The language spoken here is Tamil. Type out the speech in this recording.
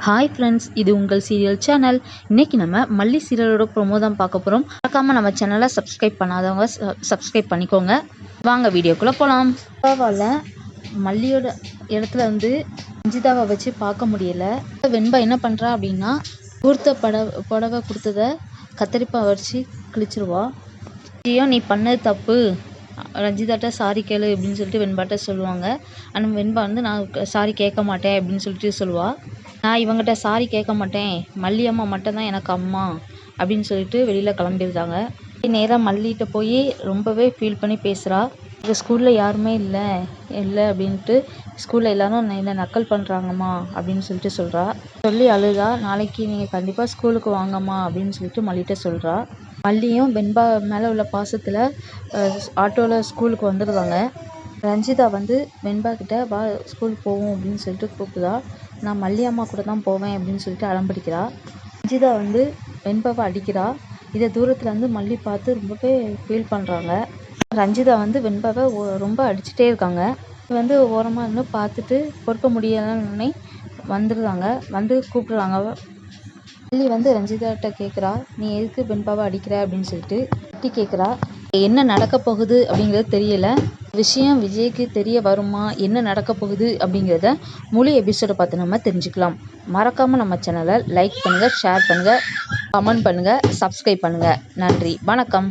ஹாய் ஃப்ரெண்ட்ஸ், இது உங்கள் சீரியல் சேனல். இன்றைக்கி நம்ம மல்லி சீரியலோட ப்ரோமோ தான் பார்க்க போகிறோம். மறக்காமல் நம்ம சேனலை சப்ஸ்கிரைப் பண்ணாதவங்க சப்ஸ்கிரைப் பண்ணிக்கோங்க. வாங்க வீடியோக்குள்ளே போகலாம். வெண்பாவால் மல்லியோட இடத்துல ரஞ்சிதாவை வச்சு பார்க்க முடியல. வெண்பா என்ன பண்ணுறா அப்படின்னா, புடவை கொடுத்ததை கத்தரிப்பாக வச்சு கிழிச்சிருவா. ஐயோ, நீ பண்ணது தப்பு, ரஞ்சிதாட்ட சாரி கேளு அப்படின்னு சொல்லிட்டு வெண்பாட்ட சொல்லுவாங்க. ஆனால் வெண்பா நான் சாரி கேட்க மாட்டேன் அப்படின்னு சொல்லிட்டு சொல்லுவாள். நான் இவங்ககிட்ட சாரி கேட்க மாட்டேன், மல்லி அம்மா மட்டும்தான் எனக்கு அம்மா அப்படின்னு சொல்லிட்டு வெளியில் கிளம்பிடுறாங்க. நேராக மல்லிகிட்ட போய் ரொம்பவே ஃபீல் பண்ணி பேசுகிறா. எங்கள் ஸ்கூலில் யாருமே இல்லை அப்படின்ட்டு ஸ்கூலில் எல்லோரும் என்னை நக்கல் பண்ணுறாங்கம்மா அப்படின்னு சொல்லிட்டு சொல்கிறா. சொல்லி அழுதா. நாளைக்கு நீங்கள் கண்டிப்பாக ஸ்கூலுக்கு வாங்கம்மா அப்படின்னு சொல்லிட்டு மல்லிகிட்ட சொல்கிறா. மல்லியும் வெண்பா மேலே உள்ள பாசத்தில் ஆட்டோவில் ஸ்கூலுக்கு வந்துடுவாங்க. ரஞ்சிதா வெண்பா கிட்ட வா ஸ்கூலுக்கு போவோம் அப்படின்னு சொல்லிட்டு கூப்பிடுதா. நான் மல்லி அம்மா கூட தான் போவேன் அப்படின்னு சொல்லிட்டு அடம்பிடிக்கிறா. ரஞ்சிதா வெண்பாவை அடிக்கிறா. இதை தூரத்தில் மல்லி பார்த்து ரொம்பவே ஃபீல் பண்ணுறாங்க. ரஞ்சிதா வெண்பாவை ரொம்ப அடிச்சுட்டே இருக்காங்க. ஓரமாக இருந்து பார்த்துட்டு பொறுக்க முடியலன்னு வந்துடுறாங்க. கூப்பிடுறாங்க. மல்லி ரஞ்சிதாட்ட கேட்குறா, நீ எதுக்கு வெண்பாவை அடிக்கிற அப்படின்னு சொல்லிட்டு கேட்குறா. என்ன நடக்க போகுது அப்படிங்கிறது தெரியல. விஷயம் விஜய்க்கு தெரிய வருமா, என்ன நடக்க போகுது அப்படிங்கிறத முழு எபிசோடை பார்த்து நம்ம தெரிஞ்சுக்கலாம். மறக்காமல் நம்ம சேனலை லைக் பண்ணுங்கள், ஷேர் பண்ணுங்கள், கமெண்ட் பண்ணுங்கள், சப்ஸ்கிரைப் பண்ணுங்கள். நன்றி, வணக்கம்.